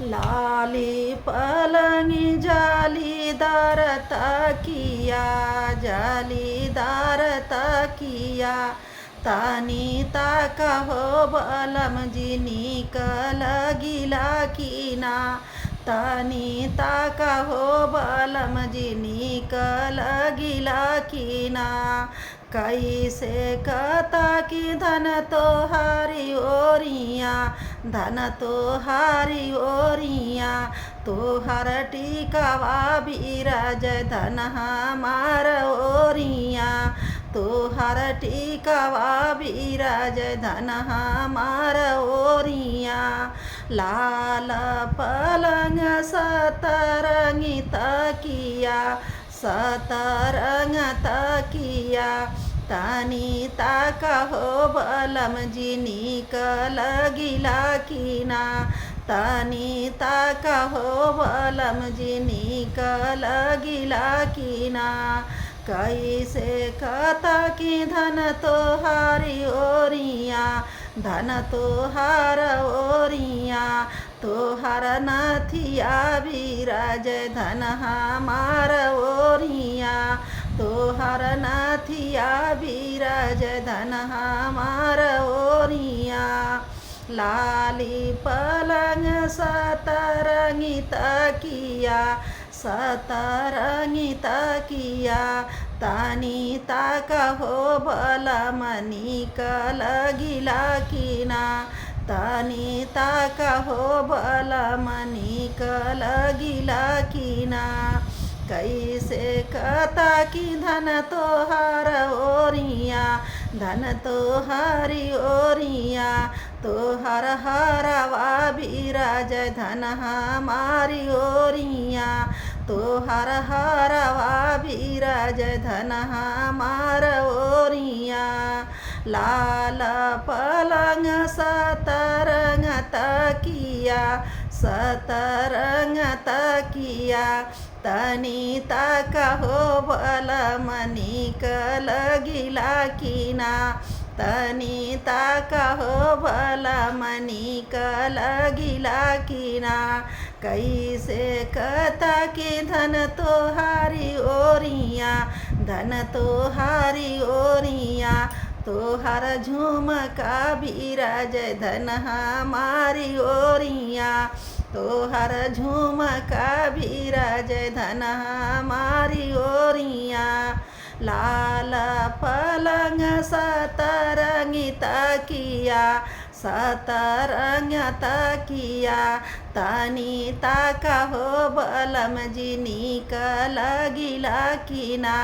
लाली पलंगी जालीदार तकिया, जालीदार तकिया, तानी ताका हो बलम जी निकल गिला कीना, तानी ताका हो बलम जी निकल गिला कीना। कैसे कता की धन तोहारी ओरिया, धन तोहारी ओरिया, तोहर टिकावा बिराज धन हमार ओरिया, तोहर टिकावा बिराज धन हमार ओरिया। लाल पलंग सतरंगी तकिया, सतरंग तकिया, तानी ताका हो बलम जी निकल गिला कीना, तानी ताका हो बलम जी निकल गिला कीना। कैसे कता की धन तोहारी ओरिया, धन तोहार ओरिया, तोहर नथिया बिराज धन हमार ओरिया, तोहर नथिया बिराज धन हमार ओरिया। लाली पलंग सतरंगी तकिया, सतरंगी तकिया, तानी ताका हो बलम निकल गिला कीना, तानी ताका हो बलम निकल गिला कीना। कैसे कता की धन तोहार ओरिया, धन तोहारी ओरिया, तोहर हरवा बिराज धन हमारी ओरिया, तोहर हरवा बिराज धन हमार ओरिया। लाल पलंग सतरंग तकिया, सतरंग तकिया, तनी ताका हो बलम निकल गिला कीना, तनी ताका हो बलम निकल गिला कीना। कैसे कता की धन तोहारी ओरिया, धन तोहारी ओरिया, तोहर झुमका बिराज धन हमारी ओरिया, तोहर झुमका बिराज धन हमारी ओरिया। लाल पलंग सतरंगी तकिया, सतरंग तकिया, तानी ताका हो बलम जी निकल गिला कीना,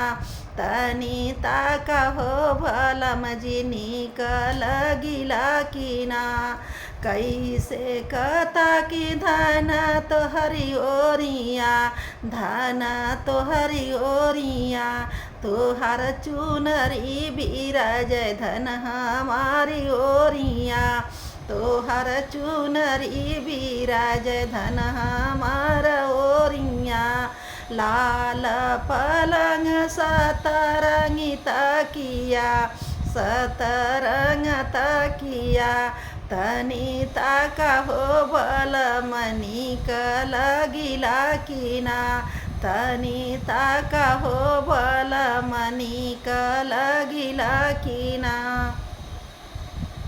तानी ताका हो बलम जी निकल गिला कीना। कैसे कता की धन तोहरी ओरिया, धन तोहरी ओरिया, तोहर चुनरी बिराज धन हमारी ओरिया, तोहर चुनरी बिराज धन हमार ओरिया। लाल पलंग सतरंगी तकिया, सतरंग तकिया, तनी ताका हो बलम निकल गिला कीना, तनी ताका हो बलम निकल गिला कीना।